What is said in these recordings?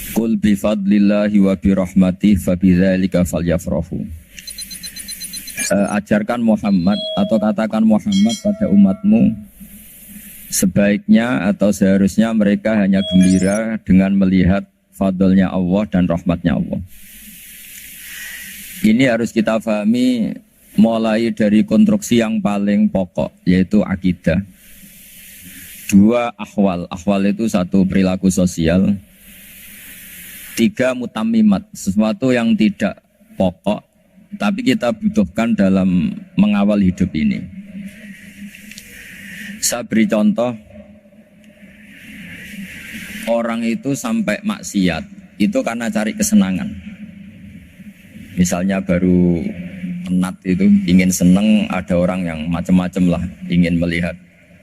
Qul bi fadlillahi wa bi rahmatihi fa bidzalika falyafrahu. Ajarkan Muhammad atau katakan Muhammad pada umatmu, sebaiknya atau seharusnya mereka hanya gembira dengan melihat fadlnya Allah dan rahmatnya Allah. Ini harus kita pahami mulai dari konstruksi yang paling pokok, yaitu akidah. Dua ahwal. Ahwal itu satu perilaku sosial. Tiga mutammimat, sesuatu yang tidak pokok tapi kita butuhkan dalam mengawal hidup ini. Saya beri contoh, orang itu sampai maksiat itu karena cari kesenangan. Misalnya baru penat itu, ingin seneng, ada orang yang macam-macam lah, ingin melihat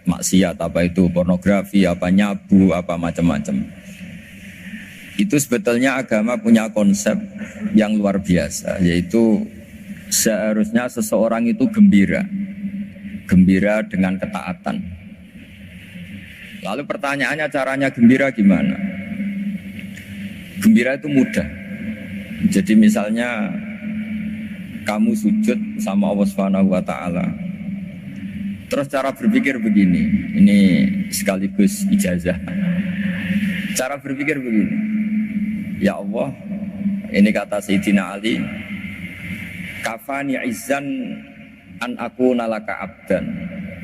maksiat, apa itu pornografi, apa nyabu, apa macam-macam. Itu sebetulnya agama punya konsep yang luar biasa, yaitu seharusnya seseorang itu gembira dengan ketaatan. Lalu pertanyaannya, caranya gembira gimana? Gembira itu mudah. Jadi misalnya kamu sujud sama Allah Subhanahu wa taala. Terus cara berpikir begini, ini sekaligus ijazah. Cara berpikir begini. Ya Allah, ini kata Sayyidina Ali, kafani izzan an akuna laka abdan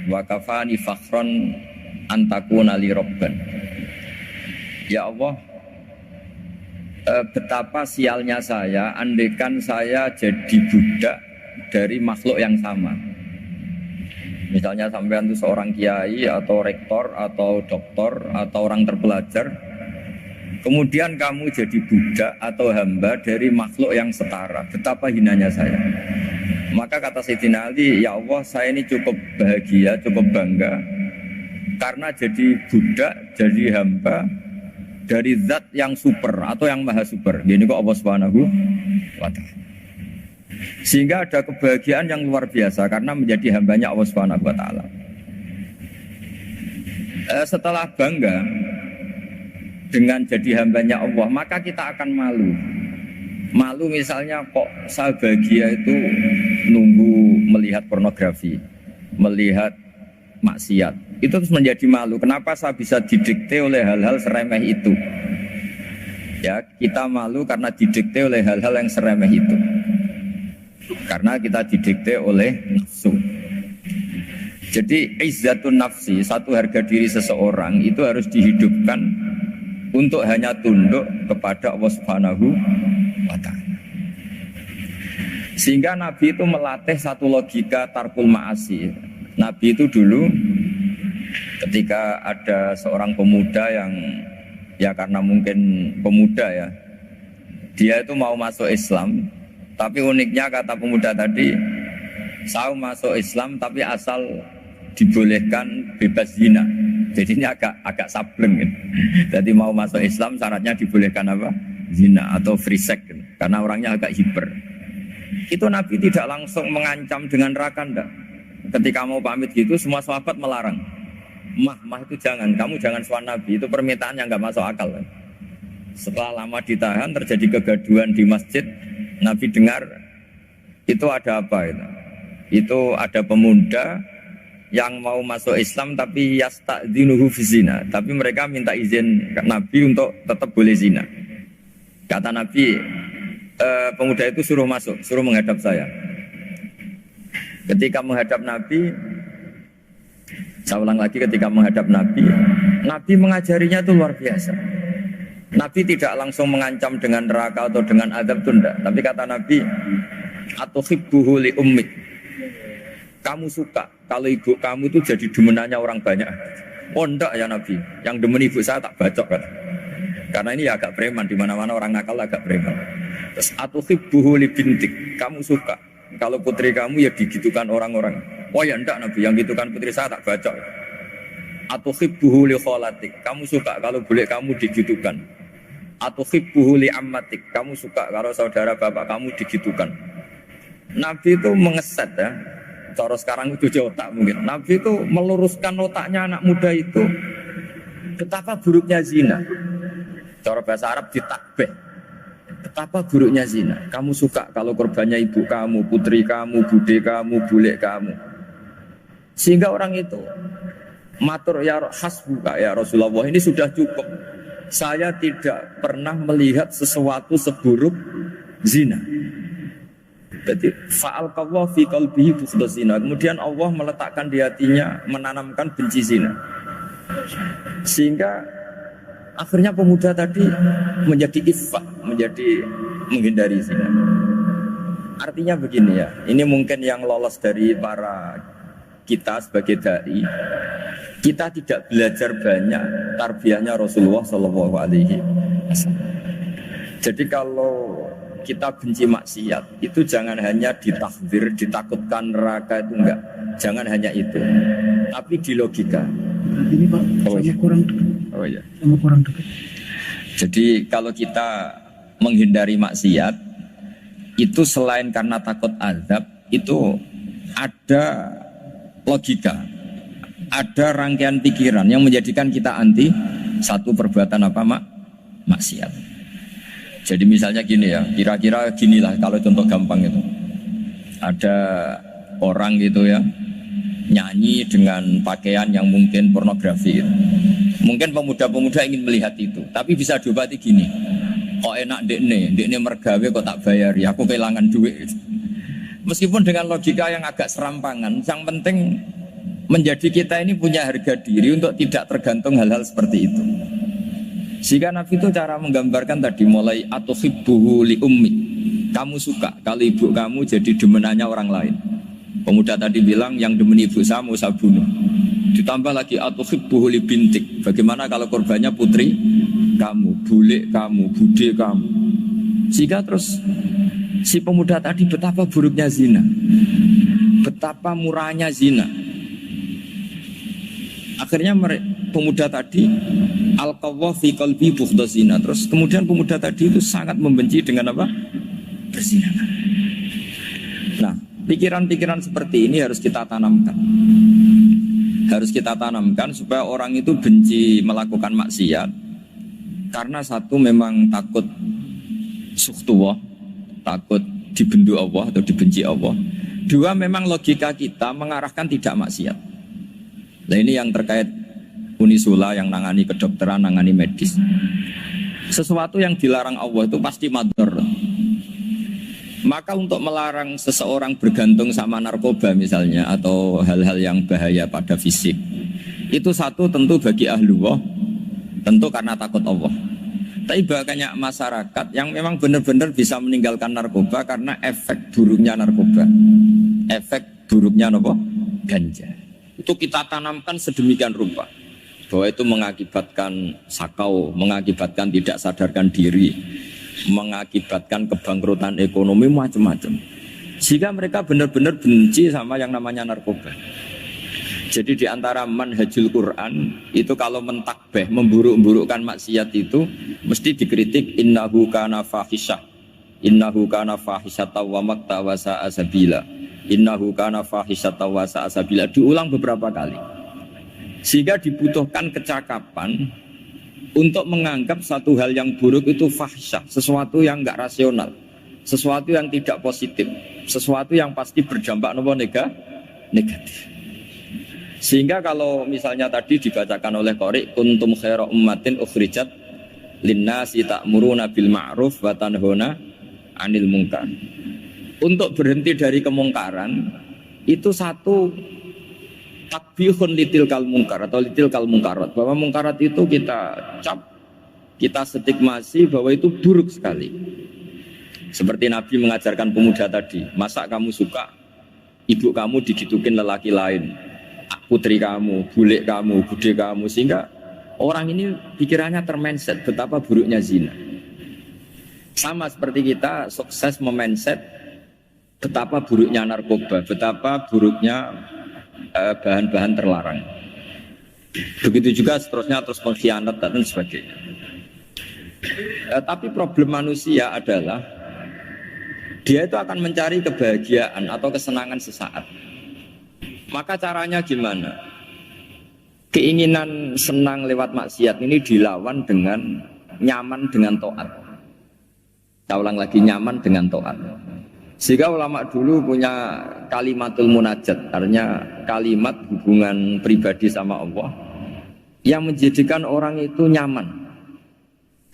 wa kafani fakhran an takuna li rabban. Ya Allah, betapa sialnya saya andaikan saya jadi budak dari makhluk yang sama. Misalnya sampean itu seorang kiai atau rektor atau doktor atau orang terpelajar, kemudian kamu jadi budak atau hamba dari makhluk yang setara. Betapa hinanya saya. Maka kata Sayyidina Ali, ya Allah, saya ini cukup bahagia, cukup bangga karena jadi budak, jadi hamba dari zat yang super atau yang maha super. Gini kok Allah Subhanahu wa ta'ala. Sehingga ada kebahagiaan yang luar biasa karena menjadi hambanya Allah Subhanahu wa ta'ala. Setelah bangga dengan jadi hambanya Allah, maka kita akan malu. Malu misalnya kok saya bahagia itu nunggu melihat pornografi, melihat maksiat. Itu terus menjadi malu. Kenapa saya bisa didikte oleh hal-hal seremeh itu? Ya, kita malu karena didikte oleh hal-hal yang seremeh itu. Karena kita didikte oleh nafsu. Jadi izzatun nafsi, satu harga diri seseorang itu harus dihidupkan untuk hanya tunduk kepada Allah Subhanahu wa ta'ala. Sehingga Nabi itu melatih satu logika tarkul ma'asi. Nabi itu dulu ketika ada seorang pemuda yang, ya karena mungkin pemuda ya, dia itu mau masuk Islam, tapi uniknya kata pemuda tadi, saya masuk Islam tapi asal dibolehkan bebas zina. Jadi ini agak sableng gitu. Jadi mau masuk Islam syaratnya dibolehkan apa? Zina atau free sex gitu. Karena orangnya agak hiper. Itu Nabi tidak langsung mengancam dengan neraka enggak. Ketika mau pamit gitu semua sahabat melarang. Mah itu jangan, kamu jangan suan Nabi, itu permintaan yang enggak masuk akal. Setelah lama ditahan terjadi kegaduhan di masjid, Nabi dengar itu ada apa itu? Itu ada pemuda yang mau masuk Islam tapi yasta'dzinuhu fi zina, tapi mereka minta izin Nabi untuk tetap boleh zina. Kata Nabi, pemuda itu suruh masuk, suruh menghadap saya. Ketika menghadap Nabi, saya ulang lagi, ketika menghadap Nabi, Nabi mengajarinya itu luar biasa. Nabi tidak langsung mengancam dengan neraka atau dengan azab tunda, tapi kata Nabi, atuhibbuhu li ummik. Kamu suka kalau ibu kamu itu jadi demenannya orang banyak? Oh enggak ya Nabi, yang demen ibu saya tak bacok kan. Karena ini ya agak preman, di mana-mana orang nakal agak preman. Terus atuhibbuhu li bintik, kamu suka kalau putri kamu ya digitukan orang-orang? Oh ya enggak Nabi, yang gitukan putri saya tak bacok. Atuhibbuhu li kholatik, kamu suka kalau boleh kamu digitukan? Atuhibbuhu li ammatik, kamu suka kalau saudara bapak kamu digitukan? Nabi itu mengeset ya. Cara sekarang itu otak mungkin. Nabi itu meluruskan otaknya anak muda itu Betapa buruknya zina. Cara bahasa Arab ditakbih. Betapa buruknya zina. Kamu suka kalau korbannya ibu kamu, putri kamu, bude kamu, bule kamu. Sehingga orang itu matur ya hasbuka ya Rasulullah, ini sudah cukup. Saya tidak pernah melihat sesuatu seburuk zina. Jadi fa'alqallahu fi qalbihi bughda zina. Kemudian Allah meletakkan di hatinya, menanamkan benci zina. Sehingga akhirnya pemuda tadi menjadi iffah, menjadi menghindari zina. Artinya begini ya, ini mungkin yang lolos dari para kita sebagai dai, kita tidak belajar banyak tarbiyahnya Rasulullah Shallallahu Alaihi Wasallam. Jadi kalau kita benci maksiat, itu jangan hanya ditahdzir, ditakutkan neraka, itu enggak. Jangan hanya itu, tapi di logika. Ini Pak, sama kurang dekat. Oh iya. Sama kurang dekat. Jadi kalau kita menghindari maksiat, itu selain karena takut azab, itu ada logika, ada rangkaian pikiran yang menjadikan kita anti satu perbuatan apa maksiat. Jadi misalnya gini ya, kira-kira ginilah kalau contoh gampang itu. Ada orang gitu ya, nyanyi dengan pakaian yang mungkin pornografi gitu. Mungkin pemuda-pemuda ingin melihat itu, tapi bisa diobati gini. Kok enak dekne mergawe kok tak bayari, aku kehilangan duit gitu. Meskipun dengan logika yang agak serampangan, yang penting menjadi kita ini punya harga diri untuk tidak tergantung hal-hal seperti itu. Jika Nabi itu cara menggambarkan tadi mulai atuhibbuhu li ummi. Kamu suka kalau ibu kamu jadi demenannya orang lain. Pemuda tadi bilang yang demen ibu saya mau saya bunuh. Ditambah lagi atuhibbuhu li bintik. Bagaimana kalau korbannya putri kamu, bule kamu, bude kamu. Jika terus si pemuda tadi betapa buruknya zina, betapa murahnya zina. Akhirnya pemuda tadi alqawwa fi qalbi bughda zina. Terus kemudian pemuda tadi itu sangat membenci dengan apa? Berzina. Nah, pikiran-pikiran seperti ini harus kita tanamkan. Harus kita tanamkan supaya orang itu benci melakukan maksiat. Karena satu memang takut sukhtuwah, takut dibendu Allah atau dibenci Allah. Dua, memang logika kita mengarahkan tidak maksiat. Nah ini yang terkait Unisula yang nangani kedokteran, nangani medis. Sesuatu yang dilarang Allah itu pasti madhar. Maka untuk melarang seseorang bergantung sama narkoba misalnya, atau hal-hal yang bahaya pada fisik, itu satu tentu bagi ahlullah, tentu karena takut Allah. Tapi banyak masyarakat yang memang benar-benar bisa meninggalkan narkoba karena efek buruknya narkoba, efek buruknya apa? Ganja. Itu kita tanamkan sedemikian rupa bahwa itu mengakibatkan sakau, mengakibatkan tidak sadarkan diri, mengakibatkan kebangkrutan ekonomi, macam-macam. Sehingga mereka benar-benar benci sama yang namanya narkoba. Jadi di antara manhajul Quran itu kalau mentakbih, memburuk-burukkan maksiat itu mesti dikritik innahu kana fahisyah. Innahu kana fahisyata wa maqta wa sa'a sabila. Innahu kana fahisyata wa sa'a sabila. Diulang beberapa kali. Sehingga dibutuhkan kecakapan untuk menganggap satu hal yang buruk itu fahisyah, sesuatu yang enggak rasional, sesuatu yang tidak positif, sesuatu yang pasti berdampak negatif. Sehingga kalau misalnya tadi dibacakan oleh Qori, kuntum khaira ummatin ukhrijat linnasi ta'muruna bil ma'ruf wa tanhauna 'anil munkar. Untuk berhenti dari kemungkaran itu satu takbihun litilkal munkar atau litilkal munkarat, bahwa munkarat itu kita cap, kita stigmasi bahwa itu buruk sekali. Seperti Nabi mengajarkan pemuda tadi, masa kamu suka ibu kamu digitukin lelaki lain, putri kamu, bule kamu, bude kamu, sehingga orang ini pikirannya termindset betapa buruknya zina. Sama seperti kita sukses memindset betapa buruknya narkoba, betapa buruknya bahan-bahan terlarang. Begitu juga seterusnya, terus pengkhianat dan sebagainya. Tapi problem manusia adalah dia itu akan mencari kebahagiaan atau kesenangan sesaat. Maka caranya gimana? Keinginan senang lewat maksiat ini dilawan dengan nyaman dengan taat. Saya ulang lagi, nyaman dengan taat. Sehingga ulama dulu punya kalimatul munajat, artinya kalimat hubungan pribadi sama Allah yang menjadikan orang itu nyaman.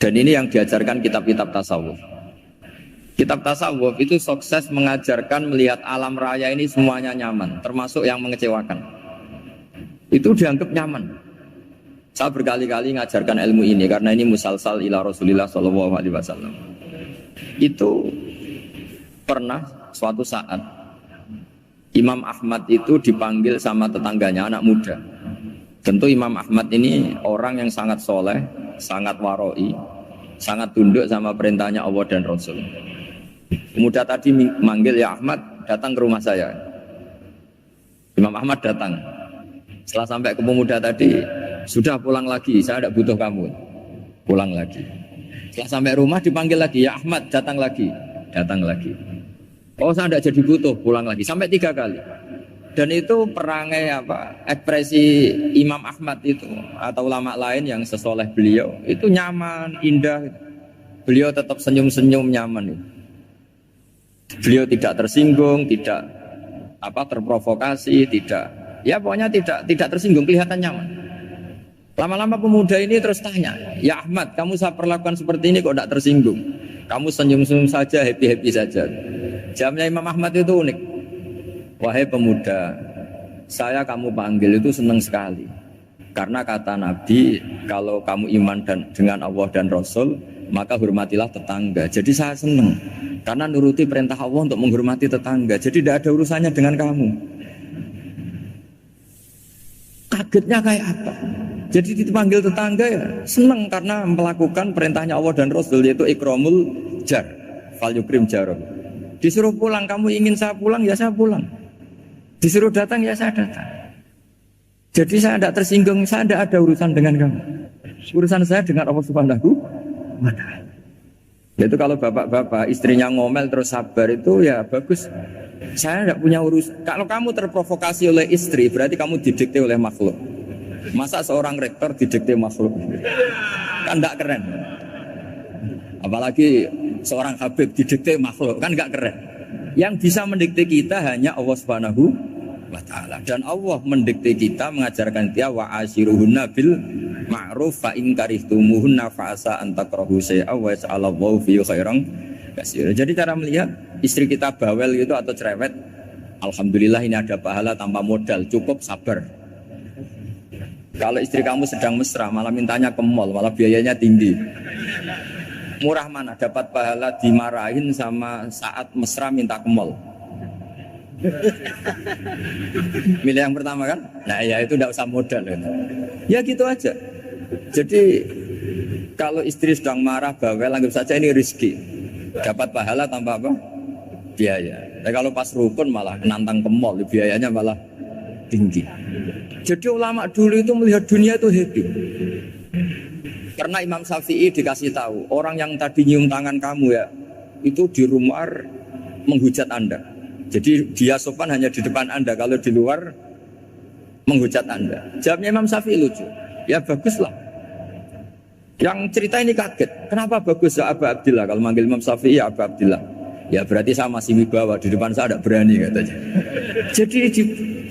Dan ini yang diajarkan kitab-kitab tasawuf. Kitab tasawuf itu sukses mengajarkan melihat alam raya ini semuanya nyaman, termasuk yang mengecewakan. Itu dianggap nyaman. Saya berkali-kali mengajarkan ilmu ini karena ini musalsal ila Rasulillah sallallahu alaihi wasallam. Itu pernah suatu saat Imam Ahmad itu dipanggil sama tetangganya, anak muda. Tentu Imam Ahmad ini orang yang sangat soleh, sangat waroi, sangat tunduk sama perintahnya Allah dan Rasul. Pemuda tadi manggil, ya Ahmad, datang ke rumah saya. Imam Ahmad datang. Setelah sampai ke pemuda tadi, sudah pulang lagi, saya tidak butuh kamu. Pulang lagi. Setelah sampai rumah dipanggil lagi, ya Ahmad, datang lagi. Datang lagi. Oh, saya tidak jadi butuh, pulang lagi. Sampai 3 kali. Dan itu perangai ekspresi Imam Ahmad itu atau ulama lain yang sesoleh beliau itu nyaman, indah. Beliau tetap senyum-senyum nyaman. Beliau tidak tersinggung, tidak terprovokasi, ya pokoknya tidak tersinggung, kelihatan nyaman. Lama-lama pemuda ini terus tanya, ya Ahmad, kamu saya perlakukan seperti ini kok tidak tersinggung? Kamu senyum-senyum saja, happy-happy saja. Jawabnya Imam Ahmad itu unik. Wahai pemuda, saya kamu panggil itu senang sekali. Karena kata Nabi, kalau kamu iman dengan Allah dan Rasul, maka hormatilah tetangga. Jadi saya senang, karena nuruti perintah Allah untuk menghormati tetangga. Jadi tidak ada urusannya dengan kamu. Kagetnya kayak apa? Jadi dipanggil tetangga ya senang karena melakukan perintahnya Allah dan Rasul, yaitu ikramul jar, fal yukrim jarah. Disuruh pulang, kamu ingin saya pulang, ya saya pulang. Disuruh datang, ya saya datang. Jadi saya tidak tersinggung, saya tidak ada urusan dengan kamu. Urusan saya dengan Allah Subhanahu wa ta'ala. Itu kalau bapak-bapak istrinya ngomel terus sabar itu ya bagus. Saya tidak punya urusan. Kalau kamu terprovokasi oleh istri, berarti kamu didikte oleh makhluk. Masa seorang rektor didikte makhluk? Kan tidak keren. Apalagi seorang Habib didikte makhluk, kan tidak keren. Yang bisa mendikte kita hanya Allah Subhanahu wa ta'ala. Dan Allah mendikte kita, mengajarkan dia wa ashiruhunna bil ma'ruf fa in karihtumuhunna fa asa an takrahu shay'a wa yaj'alallahu fi khairan katsira. Jadi cara melihat istri kita bawel gitu atau cerewet, alhamdulillah ini ada pahala tanpa modal, cukup sabar. Kalau istri kamu sedang mesra malah mintanya ke mall, malah biayanya tinggi. Murah mana dapat pahala dimarahin sama saat mesra minta ke mall? Milih yang pertama kan? Nah ya itu tidak usah modal kan? Ya gitu aja. Jadi kalau istri sedang marah bawel, anggap saja ini rezeki, dapat pahala tanpa apa? Biaya. Tapi kalau pas rukun malah nantang ke mall, biayanya malah tinggi. Jadi ulama dulu itu melihat dunia itu happy. Karena Imam Syafi'i dikasih tahu, orang yang tadi nyium tangan kamu ya, itu di rumah menghujat Anda. Jadi dia sopan hanya di depan Anda, kalau di luar menghujat Anda. Jawabnya Imam Syafi'i lucu. Ya baguslah. Yang cerita ini kaget. Kenapa bagus ya Aba Abdillah? Kalau manggil Imam Syafi'i ya Aba Abdillah. Ya berarti saya masih wibawa, di depan saya tidak berani katanya. Jadi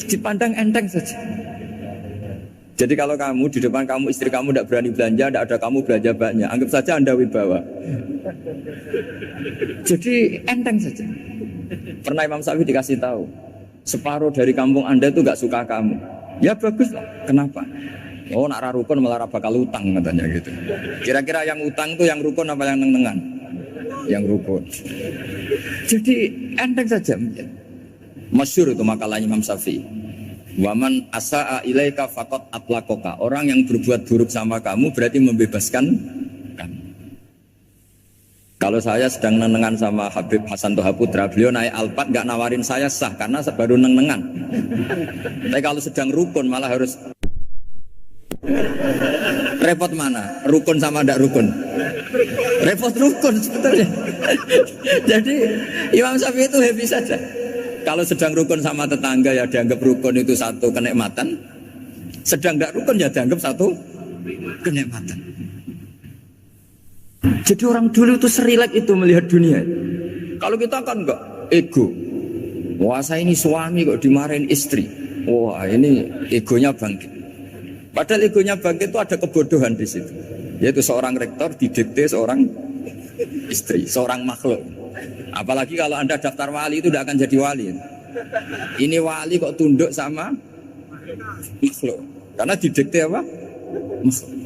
dipandang enteng saja. Jadi kalau kamu di depan kamu istri kamu tidak berani belanja, tidak ada kamu belanja banyak, anggap saja Anda wibawa. Jadi enteng saja. Pernah Imam Syafi'i dikasih tahu, separuh dari kampung Anda itu nggak suka kamu. Ya bagus lah. Kenapa? Oh nak rukun malah bakal utang katanya gitu. Kira-kira yang utang itu yang rukun apa yang neng-nengan? Yang rukun. Jadi enteng saja. Masyhur itu makalahnya Imam Syafi'i. Waman asa'a ilaika faqad atlaqaka. Orang yang berbuat buruk sama kamu berarti membebaskan kamu. Kalau saya sedang nenengan sama Habib Hasan Toha Putra, beliau naik Alphard nggak nawarin saya sah karena baru nenengan. Tapi kalau sedang rukun malah harus repot mana? Rukun sama ndak rukun? Repot rukun sebetulnya. Jadi Imam Syafi'i itu happy saja. Kalau sedang rukun sama tetangga ya dianggap rukun itu satu kenikmatan. Sedang tidak rukun ya dianggap satu kenikmatan. Jadi orang dulu itu serilek itu melihat dunia. Kalau kita kan enggak, ego. Wah saya ini suami kok dimarahin istri. Wah ini egonya bangkit. Padahal egonya bangkit itu ada kebodohan di situ. Yaitu seorang rektor didikte seorang istri, seorang makhluk. Apalagi kalau Anda daftar wali itu tidak akan jadi wali. Ini wali kok tunduk sama makhluk. Karena didikte apa? Makhluk.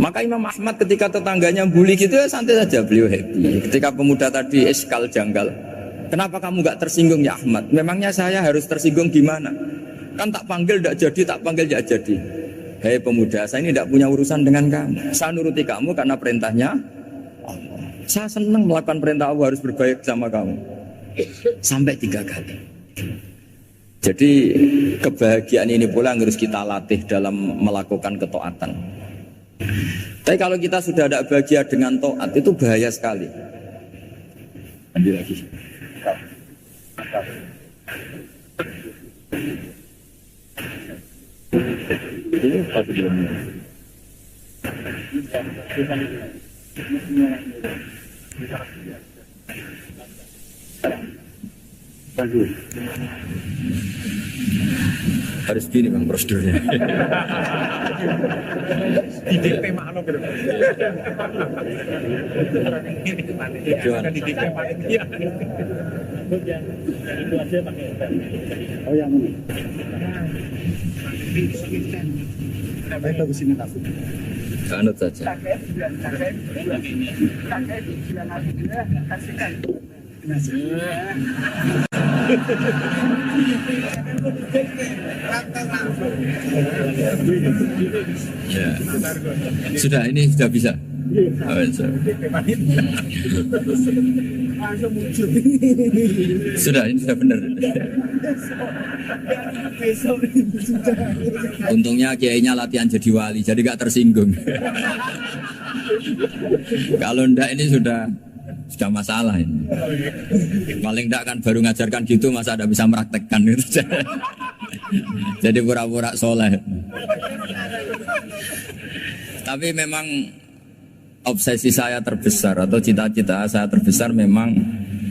Maka Imam Ahmad ketika tetangganya bully gitu ya santai saja, beliau happy. Ketika pemuda tadi eskal janggal, kenapa kamu gak tersinggung ya Ahmad? Memangnya saya harus tersinggung gimana? Kan tak panggil tidak jadi, tak panggil tidak jadi. Hei pemuda, saya ini tidak punya urusan dengan kamu. Saya nuruti kamu karena perintahnya Allah. Saya senang melakukan perintah Allah, harus berbaik sama kamu. Sampai 3 kali. Jadi kebahagiaan ini pula yang harus kita latih dalam melakukan ketaatan. Tapi kalau kita sudah tidak bahagia dengan taat itu bahaya sekali. Lanjut lagi. Ini satu kilometer. Bagus. Harus gini bang prosedurnya. Di DP makno gitu. Di DP panitia. Itu aja pakai. Oh yang ini. Baik bagus ini tak. Anut saja. Ya. Sudah ini sudah bisa. Oh, sudah ini sudah benar. Untungnya kiainya latihan jadi wali, jadi gak tersinggung. Kalau ndak ini sudah masalah ini. Paling ndak kan baru ngajarkan gitu masa ada bisa meraktekkan gitu. Jadi pura-pura soleh. Tapi memang obsesi saya terbesar atau cita-cita saya terbesar memang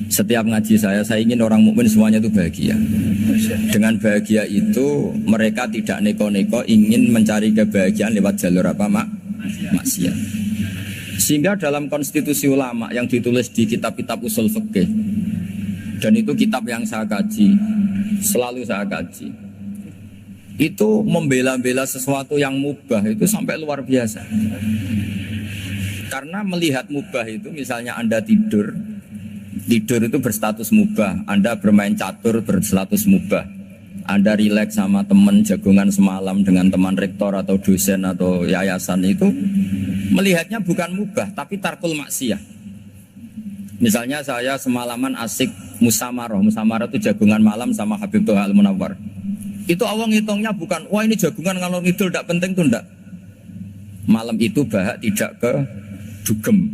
setiap ngaji saya ingin orang mukmin semuanya itu bahagia. Dengan bahagia itu mereka tidak neko-neko ingin mencari kebahagiaan lewat jalur apa maksiat. Sehingga dalam konstitusi ulama yang ditulis di kitab-kitab usul fikih, dan itu kitab yang saya kaji, selalu saya kaji, itu membela-bela sesuatu yang mubah itu sampai luar biasa. Karena melihat mubah itu, misalnya Anda tidur itu berstatus mubah. Anda bermain catur berstatus mubah. Anda rileks sama teman jagongan semalam dengan teman rektor atau dosen atau yayasan itu melihatnya bukan mubah tapi tarkul maksiyah. Misalnya saya semalaman asik musamarah itu jagongan malam sama Habib Toha Al-Munawwar. Itu Allah ngitungnya bukan wah ini jagongan kalau ngidul tidak penting tuh enggak. Malam itu bahak tidak ke dugem,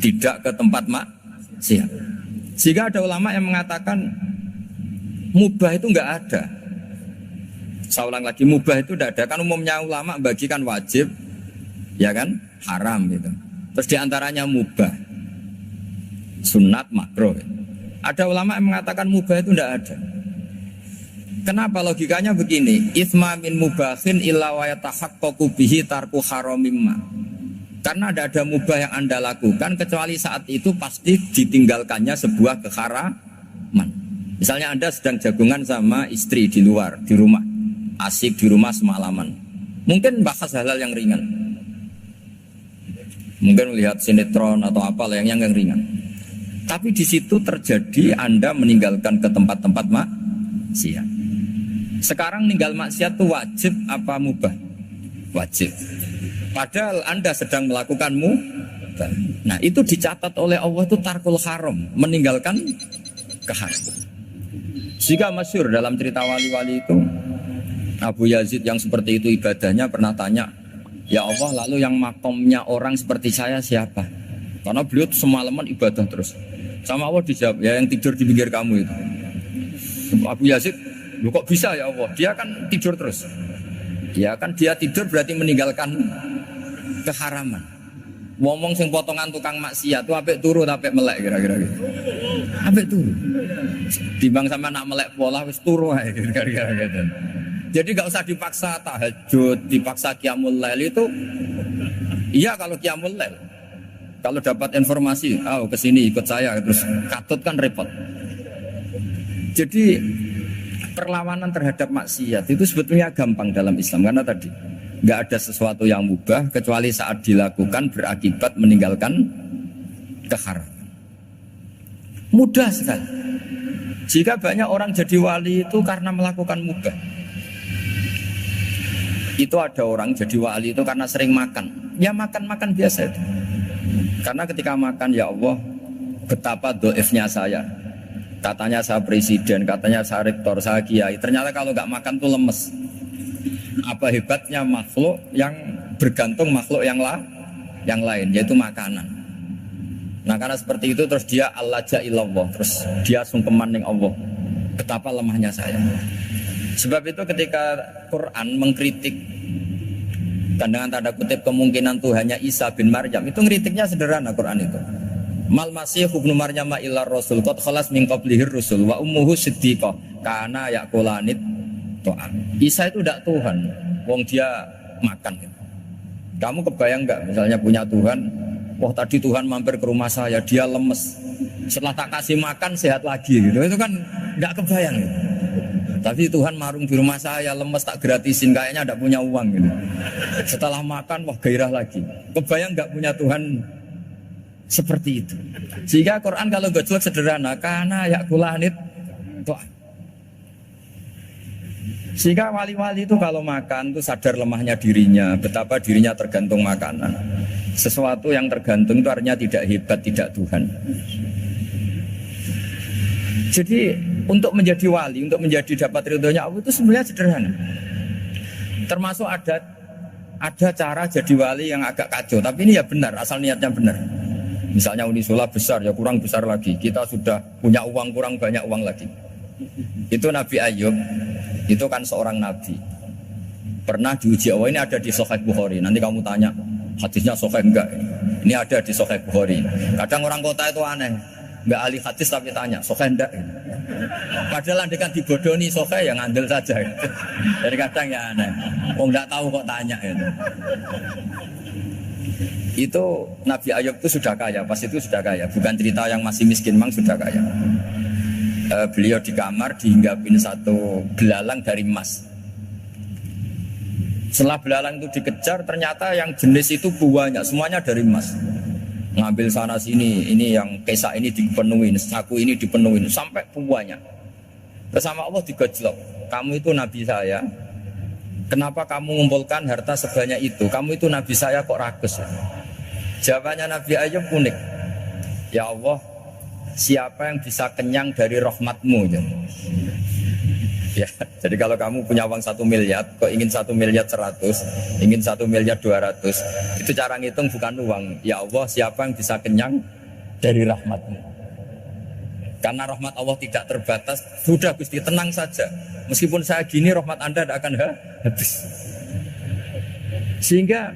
tidak ke tempat maksiat. Jika ada ulama yang mengatakan mubah itu enggak ada. Saya ulang lagi, mubah itu tidak ada. Kan umumnya ulama bagikan wajib, ya kan, haram gitu. Terus diantaranya mubah, sunat, makruh. Ada ulama yang mengatakan mubah itu tidak ada. Kenapa? Logikanya begini, itsma min mubahin illa wa yatahaqqaqu bihi tarku haramimma. Karena tidak ada mubah yang Anda lakukan kecuali saat itu pasti ditinggalkannya sebuah keharaman. Misalnya Anda sedang jagungan sama istri di luar, di rumah, asik di rumah semalaman. Mungkin bahas hal-hal yang ringan. Mungkin melihat sinetron atau apalah yang ringan. Tapi di situ terjadi Anda meninggalkan ke tempat-tempat maksiat. Sekarang ninggal maksiat itu wajib apa mubah? Wajib. Padahal Anda sedang melakukan mubah. Nah itu dicatat oleh Allah itu tarkul haram, meninggalkan keharam. Jika masyhur dalam cerita wali-wali itu, Abu Yazid yang seperti itu ibadahnya pernah tanya, ya Allah lalu yang makomnya orang seperti saya siapa? Karena beliau semalaman ibadah terus. Sama Allah dijawab, ya yang tidur di pinggir kamu itu. Abu Yazid, lu kok bisa ya Allah? Dia kan tidur terus. Ya kan dia tidur berarti meninggalkan keharaman. Ngomong sing potongan tukang maksiat tuh apik turu apik melek kira-kira gitu. Apik turu. Timbang sama nak melek pola wis turu ae kira-kira gitu. Jadi enggak usah dipaksa tahajud, dipaksa qiyamul lail itu. Iya kalau qiyamul lail. Kalau dapat informasi, kesini ikut saya terus katut kan repot. Jadi perlawanan terhadap maksiat itu sebetulnya gampang dalam Islam karena tadi nggak ada sesuatu yang mubah kecuali saat dilakukan berakibat meninggalkan keharaman. Mudah sekali. Jika banyak orang jadi wali itu karena melakukan mubah. Itu ada orang jadi wali itu karena sering makan. Ya makan biasa itu. Karena ketika makan, ya Allah, betapa doifnya saya. Katanya saya presiden, katanya saya rektor, saya kiai. Ternyata kalau nggak makan tuh lemes. Apa hebatnya makhluk yang bergantung makhluk yang lain, yaitu makanan. Nah karena seperti itu terus dia al-laja ilallah, terus dia sungkeman ning Allah. Betapa lemahnya saya. Sebab itu ketika Quran mengkritik dan dengan tanda kutip kemungkinan Tuhannya Isa bin Maryam, itu ngeritiknya sederhana Quran itu. Mal masih ibnu Maryam illa rasul qad khalas min qablihir rusul wa ummuhu siddiqah kana yaqulanit to'am. Isa itu tidak Tuhan, wong dia makan. Kamu kebayang nggak misalnya punya Tuhan, wah tadi Tuhan mampir ke rumah saya, dia lemes. Setelah tak kasih makan sehat lagi gitu. Itu kan nggak kebayang gitu. Tapi Tuhan marung di rumah saya, lemes tak gratisin, kayaknya tidak punya uang gitu. Setelah makan, wah gairah lagi. Kebayang nggak punya Tuhan seperti itu. Sehingga Quran kalau gojlok sederhana, karena yakulanit to'am. Sehingga wali-wali itu kalau makan itu sadar lemahnya dirinya, betapa dirinya tergantung makanan. Sesuatu yang tergantung itu artinya tidak hebat, tidak Tuhan. Jadi untuk menjadi wali, untuk menjadi dapat ridhonya Allah itu sebenarnya sederhana. Termasuk ada cara jadi wali yang agak kacau, tapi ini ya benar, asal niatnya benar. Misalnya Unisula besar, ya kurang besar lagi. Kita sudah punya uang, kurang banyak uang lagi. Itu Nabi Ayub, itu kan seorang nabi. Pernah diuji Allah, ini ada di Sahih Bukhari. Nanti kamu tanya, hadisnya Sahih enggak? Ini ada di Sahih Bukhari. Kadang orang kota itu aneh. Enggak ahli hadis tapi tanya, Sahih enggak? Padahal andekan dibodoni Sahih yang ngandel saja. Jadi kadang ya aneh. Enggak tahu kok tanya gitu. Itu Nabi Ayub itu sudah kaya, pas itu sudah kaya. Bukan cerita yang masih miskin, memang sudah kaya. Beliau di kamar dihinggapin satu belalang dari emas. Setelah belalang itu dikejar, ternyata yang jenis itu banyak, semuanya dari emas. Ngambil sana sini, ini yang kesak ini dipenuhin, saku ini dipenuhin, sampai banyak. Bersama Allah digojlok, kamu itu nabi saya, kenapa kamu mengumpulkan harta sebanyak itu? Kamu itu nabi saya kok rakus? Jawabannya Nabi Ayub unik. Ya Allah, siapa yang bisa kenyang dari rahmatmu? Ya, jadi kalau kamu punya uang 1 miliar, kok ingin 1 miliar 100, ingin 1 miliar 200, itu cara ngitung bukan uang. Ya Allah, siapa yang bisa kenyang dari rahmatmu? Karena rahmat Allah tidak terbatas. Sudah Gusti, tenang saja. Meskipun saya gini, rahmat Anda tidak akan habis. Sehingga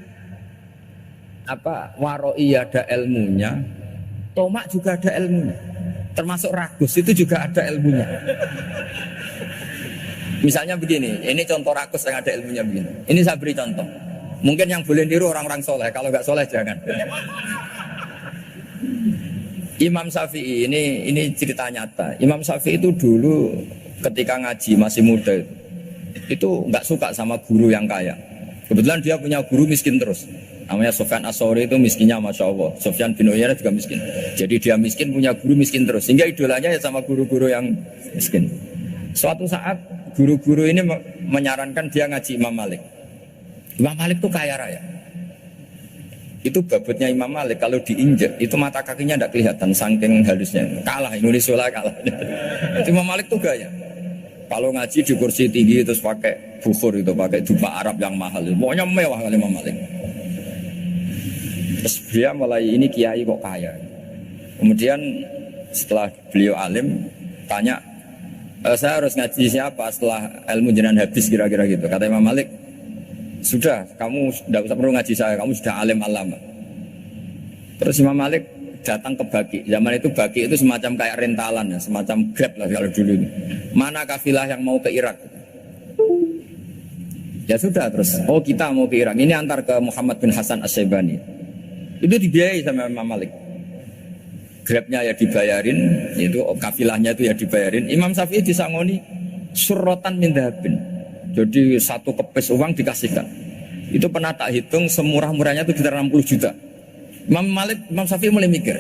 waroi ada ilmunya, tomak juga ada ilmunya. Termasuk ragus itu juga ada ilmunya. Misalnya begini, ini contoh rakus yang ada ilmunya begini. Ini saya beri contoh. Mungkin yang boleh niru orang-orang soleh, kalau nggak soleh jangan. Imam Syafi'i, ini cerita nyata. Imam Syafi'i itu dulu ketika ngaji masih muda itu nggak suka sama guru yang kaya. Kebetulan dia punya guru miskin terus. Namanya Sufyan As-Tsauri, itu miskinnya Masya Allah. Sufyan bin Uyainah juga miskin. Jadi dia miskin, punya guru miskin terus. Sehingga idolanya ya sama guru-guru yang miskin. Suatu saat guru-guru ini menyarankan dia ngaji Imam Malik. Imam Malik itu kaya raya. Itu babutnya Imam Malik kalau diinjek itu mata kakinya tidak kelihatan saking halusnya. Kalah Indonesia kalah. Itu Imam Malik tuh gaya. Kalau ngaji di kursi tinggi terus pakai bukhur itu, pakai jubah Arab yang mahal. Pokoknya mewah kali Imam Malik. Terus dia mulai ini kiai kok kaya. Kemudian setelah beliau alim tanya, saya harus ngaji siapa setelah ilmu jenengan habis kira-kira gitu. Kata Imam Malik, sudah, kamu tidak usah perlu ngaji saya, kamu sudah alim alama. Terus Imam Malik datang ke Baqi. Zaman itu Baqi itu semacam kayak rentalan ya, semacam Grab lah kalau dulu. Mana kafilah yang mau ke Irak? Ya sudah terus, oh kita mau ke Irak. Ini antar ke Muhammad bin Hasan As-Syaibani. Itu dibiayai sama Imam Malik. Grabnya ya dibayarin, itu kafilahnya itu ya dibayarin. Imam Syafi'i disangoni surrotan min dhahabin. Jadi satu kepes uang dikasihkan. Itu pernah tak hitung semurah-murahnya itu sekitar 60 juta. Imam Syafi'i mulai mikir,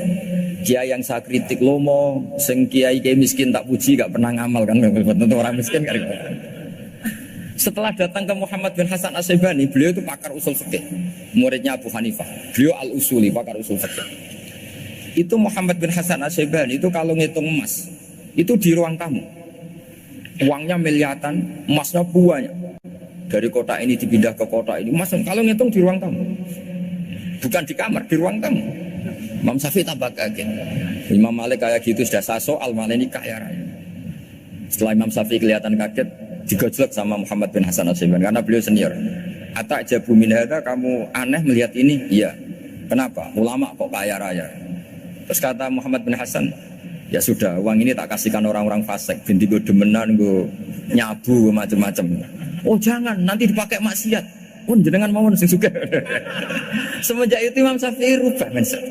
kiai yang saya kritik lomo, sing kiai miskin tak puji, gak pernah ngamal kan, tentu orang miskin kan. Setelah datang ke Muhammad bin Hasan As-Syaibani, beliau itu pakar usul fikih, muridnya Abu Hanifah. Beliau al-usuli, pakar usul fikih. Itu Muhammad bin Hasan As-Syaibani itu kalau ngitung emas, itu di ruang tamu. Uangnya miliatan, emasnya banyak. Dari kota ini dipindah ke kota ini, emas kalau ngitung di ruang tamu. Bukan di kamar, di ruang tamu. Imam Syafi'i tambah kaget. Imam Malik kayak gitu sudah saya soal, malah ini kaya raya. Setelah Imam Syafi'i kelihatan kaget, digojlok sama Muhammad bin Hasan As-Syaibani karena beliau senior. Atajabu min hadza, kamu aneh melihat ini? Iya. Kenapa? Ulama kok kaya raya. Terus kata Muhammad bin Hasan, ya sudah, uang ini tak kasihkan orang-orang fasik, binti gue demenan, gue nyabu, macam-macam. Oh jangan, nanti dipakai maksiat. Oh jenengan mau sing suka. Semenjak itu Imam Syafi'i rubah mindset.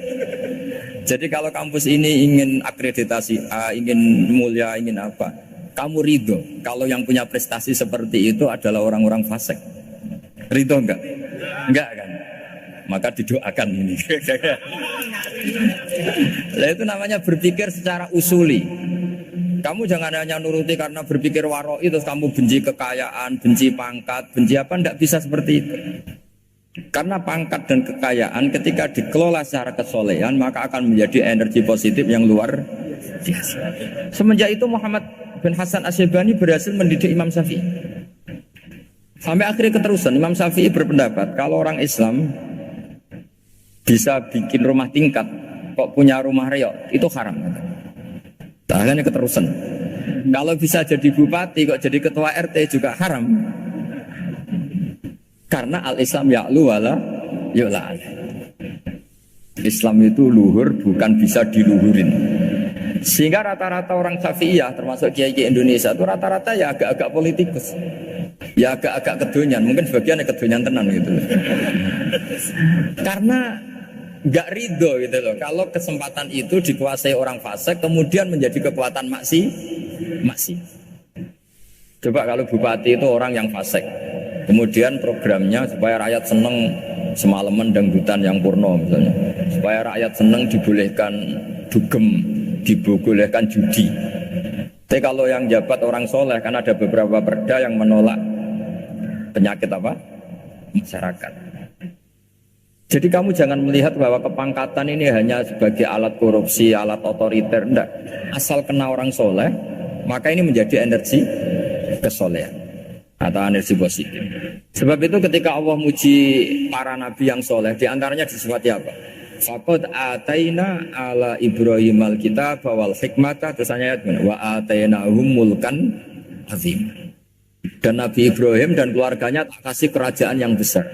Jadi kalau kampus ini ingin akreditasi A, ingin mulia, ingin apa, kamu ridho kalau yang punya prestasi seperti itu adalah orang-orang fasik. Ridho enggak? Enggak kan? Maka didoakan ini. Nah, itu namanya berpikir secara usuli. Kamu jangan hanya nuruti karena berpikir waroi terus kamu benci kekayaan, benci pangkat, benci apa, tidak bisa seperti itu. Karena pangkat dan kekayaan ketika dikelola secara kesolehan maka akan menjadi energi positif yang luar biasa. Semenjak itu Muhammad bin Hasan As-Syaibani berhasil mendidik Imam Syafi'i. Sampai akhirnya keterusan Imam Syafi'i berpendapat kalau orang Islam bisa bikin rumah tingkat kok punya rumah reok itu haram. Tangannya keterusan. Kalau bisa jadi bupati kok jadi ketua RT juga haram. Karena al-Islam ya'lu wala yu'la. Islam itu luhur bukan bisa diluhurin. Sehingga rata-rata orang Syafi'iyah termasuk kiai-kiai Indonesia itu rata-rata ya agak-agak politikus. Ya agak-agak kedonyan, mungkin sebagian kedonyan tenan gitu. Karena nggak ridho gitu loh. Kalau kesempatan itu dikuasai orang fasik, kemudian menjadi kekuatan maksi. Coba kalau bupati itu orang yang fasik, kemudian programnya supaya rakyat seneng semalaman dangdutan yang purno misalnya, supaya rakyat seneng dibolehkan dugem, dibolehkan judi. Tapi kalau yang jabat orang soleh, kan ada beberapa perda yang menolak penyakit apa? Masyarakat. Jadi kamu jangan melihat bahwa kepangkatan ini hanya sebagai alat korupsi, alat otoriter. Enggak. Asal kena orang soleh, maka ini menjadi energi kesolehan atau energi positif. Sebab itu ketika Allah muji para nabi yang soleh, diantaranya disifati apa? Faqad ataina ala Ibrahim al-kitab wal hikmata, terusannya ayat wa atainahum mulkan azim. Dan Nabi Ibrahim dan keluarganya tak kasih kerajaan yang besar.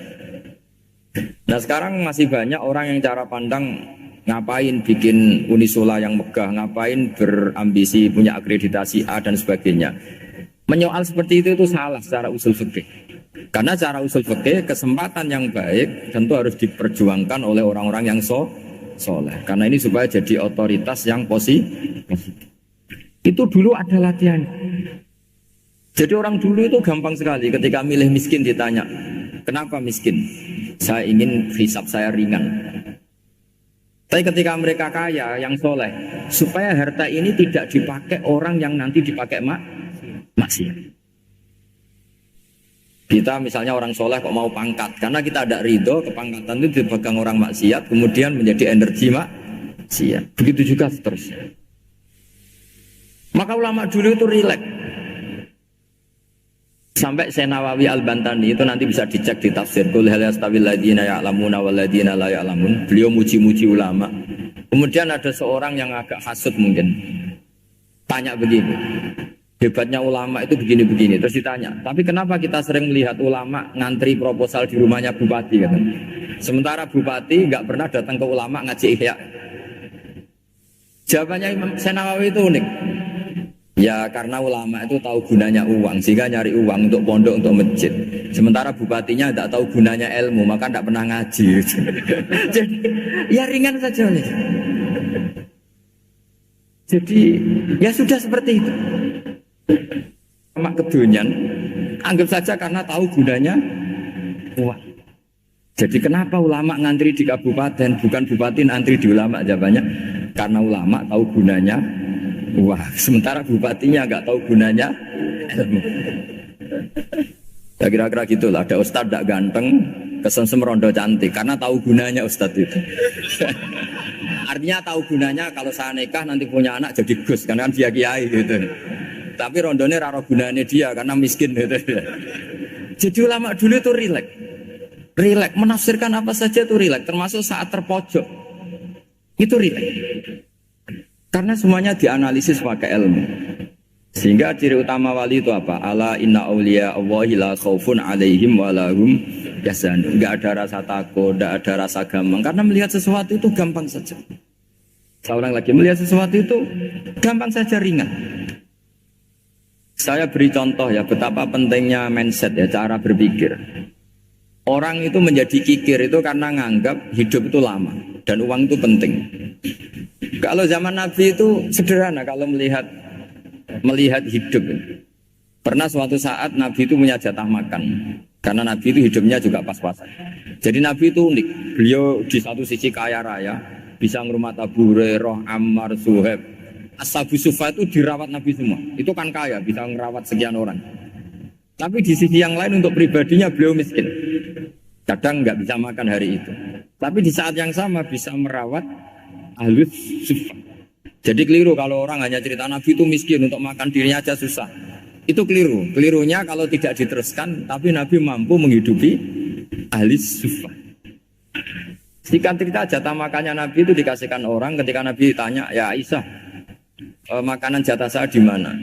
Nah sekarang masih banyak orang yang cara pandang ngapain bikin Unisula yang megah, ngapain berambisi punya akreditasi A dan sebagainya. Menyoal seperti itu salah secara usul fikih. Karena secara usul fikih kesempatan yang baik tentu harus diperjuangkan oleh orang-orang yang soleh. Karena ini supaya jadi otoritas yang positif. Itu dulu ada latihan. Jadi orang dulu itu gampang sekali ketika milih miskin ditanya, kenapa miskin? Saya ingin hisab saya ringan. Tapi ketika mereka kaya, yang soleh, supaya harta ini tidak dipakai orang yang nanti dipakai maksiat. Kita misalnya orang soleh kok mau pangkat, karena kita ada ridho, kepangkatan itu dipegang orang maksiat, kemudian menjadi energi maksiat. Begitu juga seterusnya. Maka ulama dulu itu rileks. Sampai Nawawi Al-Bantani itu nanti bisa dicek di tafsir Qul hal yastawil ladzina ya'lamuna wal ladzina la ya'lamun. Beliau muji-muji ulama. Kemudian ada seorang yang agak hasud mungkin. Tanya begini. Hebatnya ulama itu begini-begini. Terus ditanya, tapi kenapa kita sering melihat ulama ngantri proposal di rumahnya bupati? Kata. Sementara bupati nggak pernah datang ke ulama ngaji ihya. Jawabannya Imam Nawawi itu unik. Ya karena ulama itu tahu gunanya uang, sehingga nyari uang untuk pondok, untuk masjid. Sementara bupatinya tidak tahu gunanya ilmu, maka tidak pernah ngaji. Jadi ya ringan saja nih. Jadi ya sudah seperti itu. Mak kedonyan, anggap saja karena tahu gunanya uang. Jadi kenapa ulama ngantri di kabupaten, bukan bupati ngantri di ulama? Jawabannya karena ulama tahu gunanya uang, sementara bupatinya nggak tahu gunanya ilmu. Ya kira-kira gitulah. Ada ustadz tidak ganteng, kesemsem rondo cantik, karena tahu gunanya ustadz itu. Artinya tahu gunanya kalau saya nikah nanti punya anak jadi gus, karena kan dia kiai gitu. Tapi rondone raro gunanya dia karena miskin gitu. Jadi ulama dulu itu rileks, menafsirkan apa saja itu rileks, termasuk saat terpojok itu rileks. Karena semuanya dianalisis pakai ilmu. Sehingga ciri utama wali itu apa? Ala inna awliya Allahi la khaufun alaihim wa lahum yahzanun. Enggak ada rasa takut, enggak ada rasa gampang. Karena melihat sesuatu itu gampang saja. Seorang lagi melihat sesuatu itu gampang saja, ringan. Saya beri contoh ya betapa pentingnya mindset ya, cara berpikir. Orang itu menjadi kikir itu karena nganggap hidup itu lama dan uang itu penting. Kalau zaman Nabi itu sederhana kalau melihat hidup. Pernah suatu saat Nabi itu punya jatah makan. Karena Nabi itu hidupnya juga pas-pasan. Jadi Nabi itu unik. Beliau di satu sisi kaya raya, bisa ngurmat Abu Hurairah, Ammar, Suhaib. Ashabu Sufa itu dirawat Nabi semua. Itu kan kaya, bisa ngerawat sekian orang. Tapi di sisi yang lain untuk pribadinya beliau miskin. Kadang nggak bisa makan hari itu. Tapi di saat yang sama bisa merawat Ahlus Sufa. Jadi keliru kalau orang hanya cerita Nabi itu miskin, untuk makan dirinya aja susah. Itu keliru. Kelirunya kalau tidak diteruskan, tapi Nabi mampu menghidupi Ahlus Sufa. Singkat cerita jatah makannya Nabi itu dikasihkan orang ketika Nabi ditanya, ya Aisyah, makanan jatah saya di mana?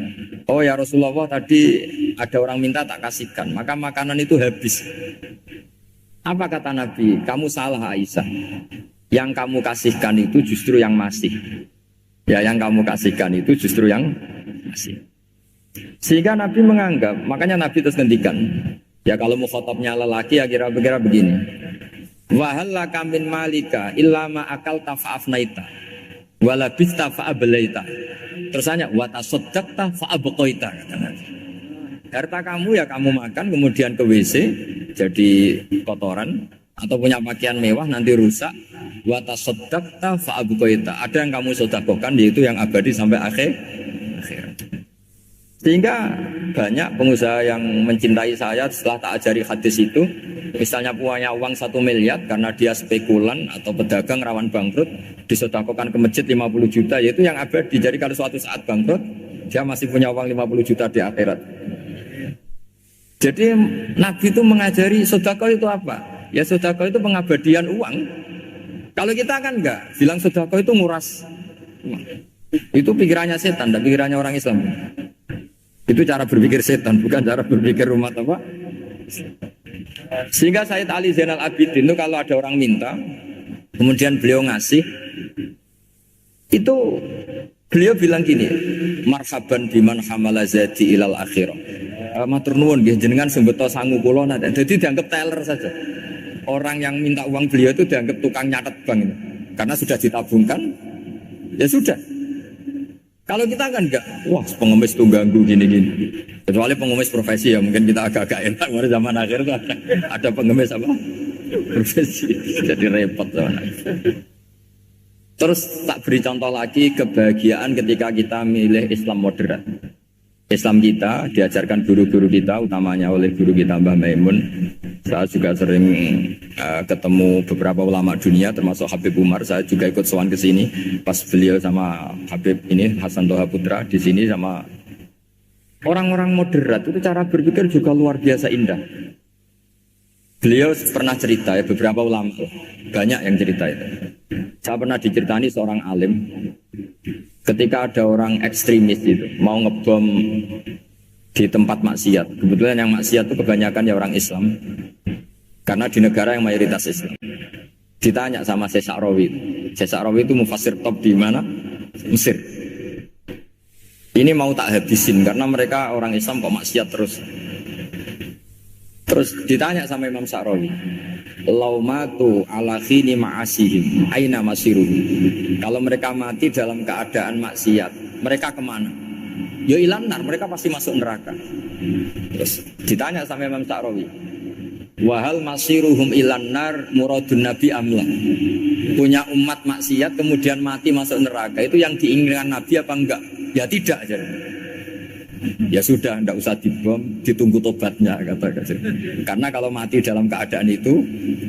Oh ya Rasulullah, tadi ada orang minta tak kasihkan, maka makanan itu habis. Apa kata Nabi? Kamu salah Aisyah. Yang kamu kasihkan itu justru yang masih. Ya yang kamu kasihkan itu justru yang masih. Sehingga Nabi menganggap, makanya Nabi terus ngendikan. Ya kalau mukhatabnya lelaki ya kira-kira begini. Wa hal laka min malika illa ma akalta fa'afnaita wa labista fa'ablaita. Terus hanya wa tasaddaqta fa'abqaita. Harta kamu ya kamu makan kemudian ke WC jadi kotoran, atau punya pakaian mewah nanti rusak. Wa tasaddaqta fa'abqaita. Ada yang kamu sedekahkan yaitu yang abadi sampai akhir. Sehingga banyak pengusaha yang mencintai saya setelah tak ajari hadis itu. Misalnya punya uang 1 miliar karena dia spekulan atau pedagang rawan bangkrut, disedekahkan ke masjid 50 juta, yaitu yang abadi. Jadi kalau suatu saat bangkrut, dia masih punya uang 50 juta di akhirat. Jadi Nabi itu mengajari sedekah itu apa? Ya sedekah itu pengabadian uang. Kalau kita kan enggak, bilang sedekah itu nguras uang. Itu pikirannya setan dan pikirannya orang Islam. Itu cara berpikir setan, bukan cara berpikir umat apa? Sehingga Sayyid Ali Zainal Abidin itu kalau ada orang minta, kemudian beliau ngasih, itu beliau bilang gini, marhaban biman hamala zati ilal akhirah. Matur nuwun nggih jenengan sing beto sangu kula nate. Jadi dianggap teller saja. Orang yang minta uang beliau itu dianggap tukang nyatet bank itu. Karena sudah ditabungkan, ya sudah. Kalau kita kan enggak, wah pengemis tuh ganggu gini-gini. Kecuali pengemis profesi ya mungkin kita agak-agak enak. Pada zaman akhir tuh ada pengemis apa? Profesi. Jadi repot zaman akhir. Terus tak beri contoh lagi kebahagiaan ketika kita milih Islam moderat. Islam kita diajarkan guru-guru kita, utamanya oleh guru kita Mbah Maimun. Saya juga sering ketemu beberapa ulama dunia, termasuk Habib Umar. Saya juga ikut sowan ke sini pas beliau sama Habib ini Hasan Toha Putra di sini sama orang-orang moderat. Itu cara berpikir juga luar biasa indah. Beliau pernah cerita ya, beberapa ulama banyak yang cerita itu. Saya pernah diceritani seorang alim. ketika ada orang ekstremis itu mau ngebom di tempat maksiat. Kebetulan yang maksiat itu kebanyakan ya orang Islam, karena di negara yang mayoritas Islam. Ditanya sama Syekh Sa'rawi. Syekh Sa'rawi itu mufassir top di mana? Mesir. Ini mau tak habisin karena mereka orang Islam kok maksiat terus. Terus ditanya sama Imam Sa'rawi, laumatu ala khini ma'asihim aina masiruh. Kalau mereka mati dalam keadaan maksiat, mereka kemana? Ya ilanar, mereka pasti masuk neraka. Terus ditanya sama Imam Sa'rawi, wahal masiruhum ilanar muradun nabi amla. Punya umat maksiat kemudian mati masuk neraka, itu yang diinginkan Nabi apa enggak? Ya tidak aja. Ya sudah, tidak usah dibom, ditunggu tobatnya kata. Karena kalau mati dalam keadaan itu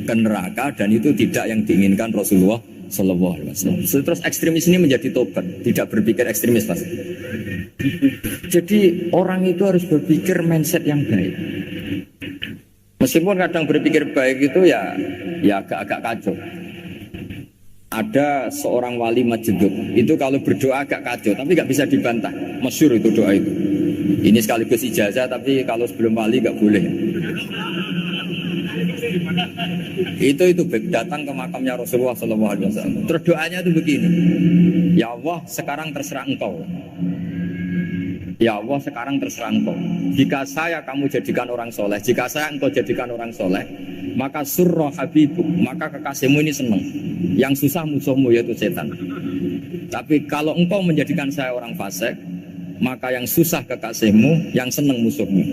ke neraka, dan itu tidak yang diinginkan Rasulullah Sallallahu Alaihi Wasallam. Terus ekstremis ini menjadi tobat, tidak berpikir ekstremis pasti. Jadi orang itu harus berpikir mindset yang baik. Meskipun kadang berpikir baik itu ya agak-agak kacau. Ada seorang wali Majdud itu kalau berdoa agak kacau, tapi nggak bisa dibantah. Masyhur itu doa itu. Ini sekaligus ijazah, tapi kalau sebelum wali nggak boleh. Itu datang ke makamnya Rasulullah SAW. Terus doanya itu begini, ya Allah sekarang terserah engkau. Ya Allah sekarang terserah engkau. Jika saya kamu jadikan orang soleh, jika saya engkau jadikan orang soleh, maka surra habibuk, maka kekasihmu ini senang. Yang susah musuhmu yaitu setan. Tapi kalau engkau menjadikan saya orang fasik, maka yang susah kekasihmu, yang senang musuhmu.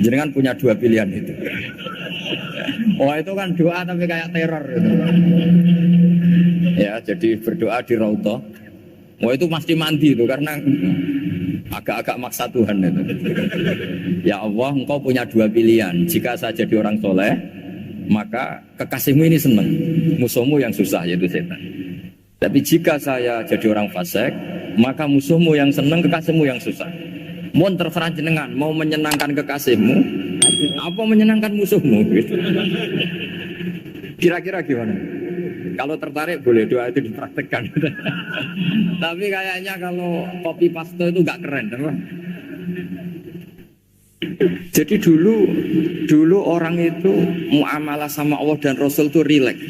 Jangan punya dua pilihan itu. Wah itu kan doa tapi kayak teror gitu. Ya jadi berdoa di Raudhah. Wah itu mesti mandi itu karena agak-agak maksa Tuhan itu. Ya Allah, engkau punya dua pilihan. Jika saya jadi orang soleh, maka kekasihmu ini senang, musuhmu yang susah yaitu setan. Tapi jika saya jadi orang fasik, maka musuhmu yang senang, kekasihmu yang susah. Mohon terserah jenengan, mau menyenangkan kekasihmu apa menyenangkan musuhmu gitu. Kira-kira gimana? Kalau tertarik boleh doa itu dipraktekkan. Tapi kayaknya kalau copy paste itu gak keren, kan? Jadi dulu orang itu muamalah sama Allah dan Rasul itu rileks.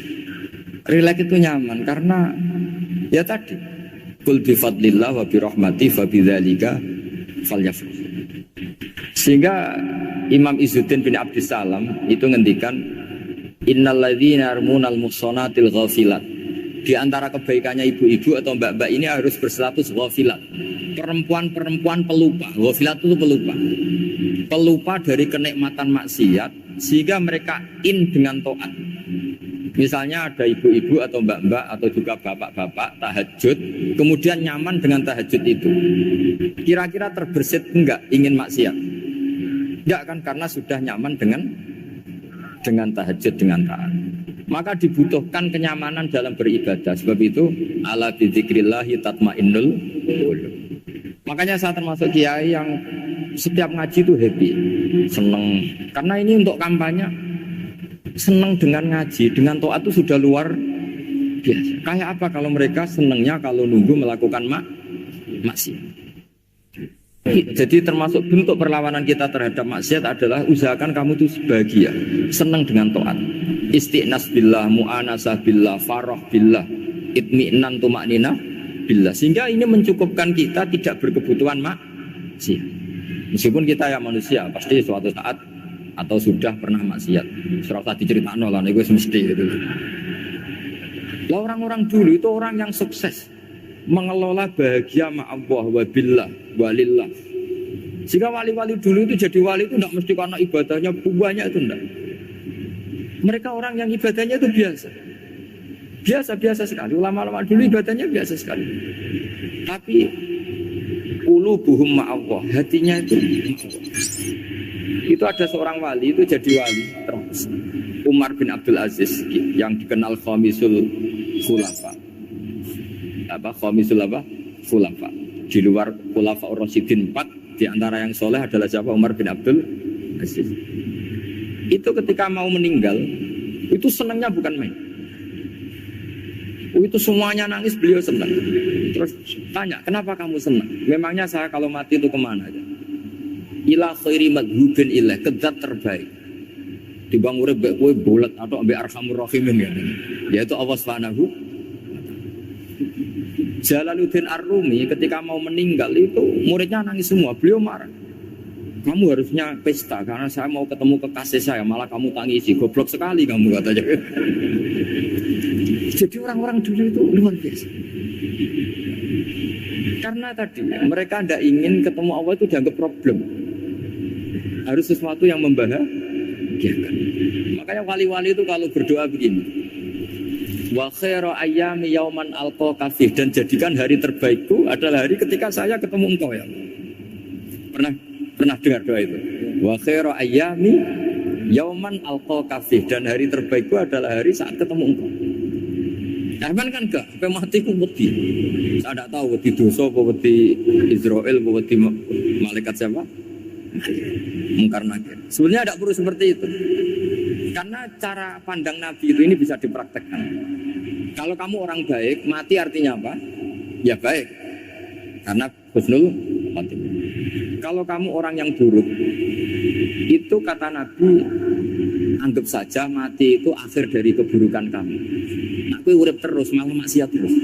Rileks itu nyaman karena ya tadi qul bi fadlillah wa bi rahmati fa bidzalika falyafrah. Sehingga Imam Izzuddin bin Abdissalam itu ngendikan innalladzina yarmunal muhsanatil ghafilat. Di antara kebaikannya ibu-ibu atau mbak-mbak ini harus berstatus ghafilat. Perempuan-perempuan pelupa. Ghafilat itu pelupa. Pelupa dari kenikmatan maksiat sehingga mereka dengan taat. Misalnya ada ibu-ibu atau mbak-mbak atau juga bapak-bapak tahajud, kemudian nyaman dengan tahajud itu. Kira-kira terbersit enggak ingin maksiat? Enggak kan, karena sudah nyaman dengan tahajud, dengan taat. Maka dibutuhkan kenyamanan dalam beribadah. Sebab itu ala bidzikrillahi tatmainnul qulub. Makanya saya termasuk kiai yang setiap ngaji itu happy, seneng. Karena ini untuk kampanye. Seneng dengan ngaji, dengan taat itu sudah luar biasa. Kayak apa kalau mereka senengnya kalau nunggu melakukan maksiat. Jadi termasuk bentuk perlawanan kita terhadap maksiat adalah usahakan kamu itu bahagia, senang dengan taat. Istiqnas billah, mu'anasah billah, farah billah, itmi'nan tumaknina billah. Sehingga ini mencukupkan kita tidak berkebutuhan maksiat. Meskipun kita ya manusia, pasti suatu saat atau sudah pernah maksiat. Serasa diceritakan lah, itu mesti gitu. Lah orang-orang dulu itu orang yang sukses mengelola bahagia ma'allah wa billah walillah. Jika wali-wali dulu itu jadi wali itu tidak mesti karena ibadahnya banyak, itu enggak. Mereka orang yang ibadahnya itu biasa. Biasa-biasa sekali. Ulama-ulama dulu ibadahnya biasa sekali. Tapi qulubuhum ma'allah, hatinya itu ada seorang wali itu jadi wali terus. Umar bin Abdul Aziz yang dikenal khamisul khulafa. Khamisul khulafa. Di luar khulafa ar-rasyidin 4, di antara yang soleh adalah siapa? Umar bin Abdul Aziz. Itu ketika mau meninggal, itu senangnya bukan main. Itu semuanya nangis, beliau senang. Terus tanya, kenapa kamu senang? Memangnya saya kalau mati itu kemana aja? Ila khairi madhubin ilah, kedat terbaik. Dibang urip mbek kowe bolet atau mbek arhamur rahimin kan. Yaitu Allah Subhanahu. Jalaluddin Ar-Rumi ketika mau meninggal itu muridnya nangis semua, beliau marah. Kamu harusnya pesta karena saya mau ketemu kekasih saya, malah kamu tangisi, goblok sekali kamu katanya. Jadi orang-orang dulu itu luar biasa. Karena tadi mereka tidak ingin ketemu Allah itu dianggap problem. Harus sesuatu yang membahagiakan. Makanya wali-wali itu kalau berdoa begini. Wa khairu ayyami yauman alqa kafih, dan jadikan hari terbaikku adalah hari ketika saya ketemu engkau ya. Pernah dengar doa itu? Wa khairu ayyami yauman alqa kafih, dan hari terbaikku adalah hari saat ketemu engkau. Nah, kan enggak, sampai mati ku wedi. Saya tidak tahu wedi dosa apa wedi Israel apa wedi malaikat siapa? Mungkar nakir. Sebenarnya tidak perlu seperti itu. Karena cara pandang Nabi itu ini bisa dipraktekkan. Kalau kamu orang baik, mati artinya apa? Ya baik. Karena husnul mati. Kalau kamu orang yang buruk, itu kata Nabi, anggap saja mati itu akhir dari keburukan kamu. Aku urip terus, malah maksiat terus.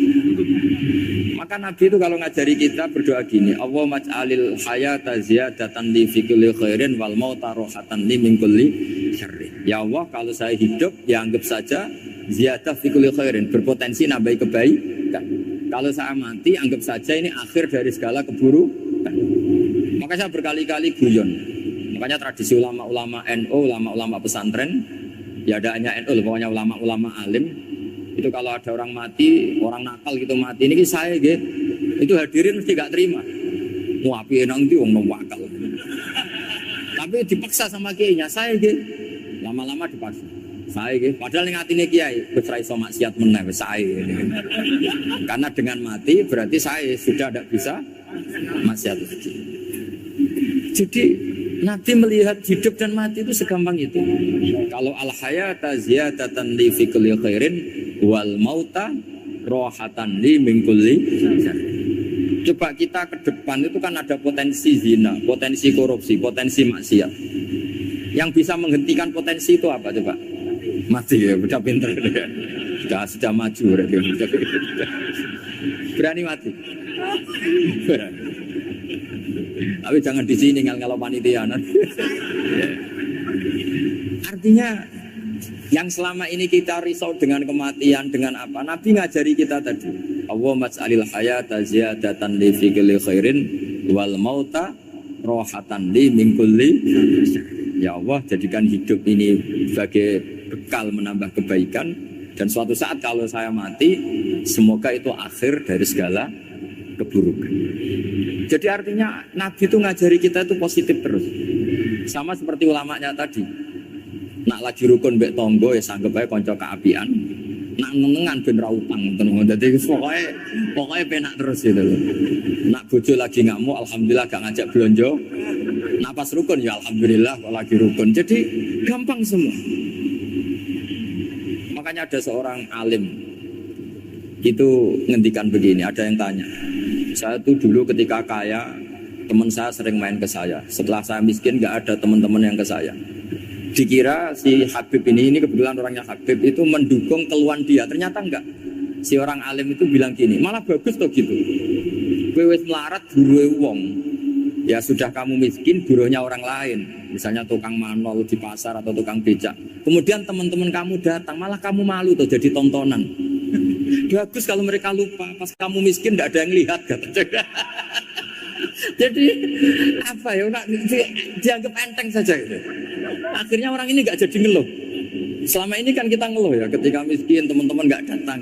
Maka Nabi itu kalau ngajari kita berdoa gini, Allah maj'alil hayata ziyadatan li fi kulli khairin wal mauta rohatan li min kulli syarrin. Ya Allah, kalau saya hidup, ya anggap saja ziyadah fi kulli khairin, berpotensi nambah kebaikan. Kalau saya mati, anggap saja ini akhir dari segala keburukan. Maka saya berkali-kali guyon. Makanya tradisi ulama-ulama NU, ulama-ulama pesantren, ya ada hanya NU, pokoknya ulama-ulama alim. Itu kalau ada orang mati, orang nakal gitu mati, ini saya gitu, itu hadirin mesti gak terima. Wapi nanti orang wakal. Tapi dipaksa sama kiainya, saya gitu, lama-lama dipaksa. Saya gitu, padahal yang hati ini kiai, bercerai sama maksiat menang, saya gitu. Karena dengan mati berarti saya sudah tidak bisa maksiat lagi. Jadi Nabi melihat hidup dan mati itu segampang itu. Kalau al-hayata ziyadatan li fi kulli khairin wal mauta rohatan li min kulli syarrin. Coba kita ke depan itu kan ada potensi zina, potensi korupsi, potensi maksiat. Yang bisa menghentikan potensi itu apa coba? Mati ya, udah pinter ya. Sudah maju berani mati. Berani. Tapi jangan di sini kalau panitia. Artinya yang selama ini kita risau dengan kematian, dengan apa? Nabi ngajari kita tadi. Allah mas'alil hayata ziyadatan li fi kulli khairin wal mauta rohatan li min kulli. Ya Allah, jadikan hidup ini sebagai bekal menambah kebaikan, dan suatu saat kalau saya mati, semoga itu akhir dari segala keburukan. Jadi artinya Nabi itu ngajari kita itu positif terus. Sama seperti ulamanya tadi. Nak lagi rukun mbek tonggo ya sanggep ae kanca keapian. Nak nenengan ben ra utang ngono. Dadi pokoke penak terus gitu loh. Nak bojo lagi ngamuk alhamdulillah gak ngajak blonjo. Nak pas rukun ya alhamdulillah kok lagi rukun. Jadi gampang semua. Makanya ada seorang alim itu ngendikan begini, ada yang tanya. Saya tuh dulu ketika kaya, teman saya sering main ke saya. Setelah saya miskin, nggak ada teman-teman yang ke saya. Dikira si Habib ini kebetulan orangnya Habib itu mendukung keluhan dia. Ternyata enggak. Si orang alim itu bilang gini, malah bagus tuh gitu. Kowe wis melarat buruhe wong. Ya sudah kamu miskin, buruhnya orang lain. Misalnya tukang manol di pasar atau tukang becak. Kemudian teman-teman kamu datang, malah kamu malu tuh jadi tontonan. Bagus kalau mereka lupa, pas kamu miskin tidak ada yang lihat kata. Jadi apa ya, dianggap enteng saja gitu. Akhirnya orang ini nggak jadi ngeluh. Selama ini kan kita ngeluh ya, ketika miskin teman-teman nggak datang.